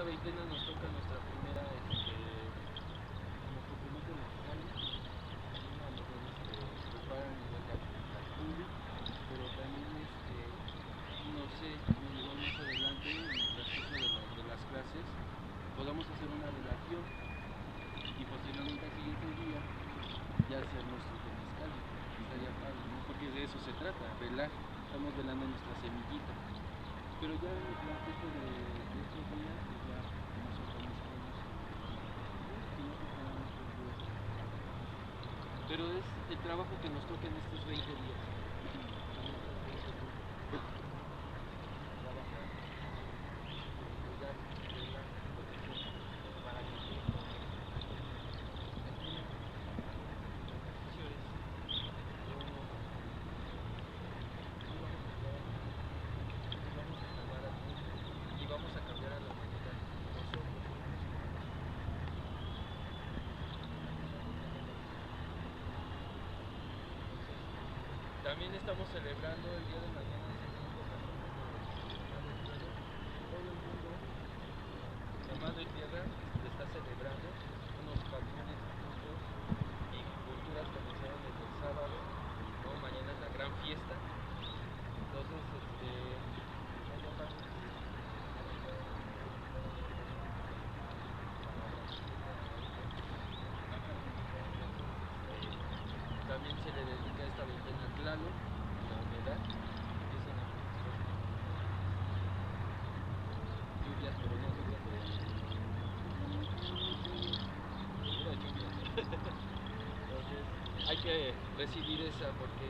esta veintena nos toca nuestra primera, nuestro primer temazcal. A lo mejor preparan igual al público, pero también no sé, igual más adelante en el transcurso de las clases podamos hacer una velación y posteriormente al siguiente día ya hacer nuestro temazcal. Estaría padre, ¿no? Porque de eso se trata, velar. Estamos velando nuestra semillita. Pero ya en el transcurso de estos días, pues ya nos organizaremos y no preparamos los días. Pero es el trabajo que nos toca en estos 20 días. Trabajar, cuidar, velar, proteger, para que el primer ejercicio es de uno y vamos a salvar al mundo y vamos a cambiar a la humanidad nosotros. También estamos celebrando el día de mañana es el día internacional de la madre tierra. Todo el mundo, la madre tierra se está celebrando. Unos patrones, usos y culturas comenzaron desde el sábado, ¿no? Mañana es la gran fiesta. Entonces, también se le dedica esta veintena a Tlaloc, la humedad, empiezan a lluvias, pero no lluvias de pura lluvia. Entonces hay que recibir esa porque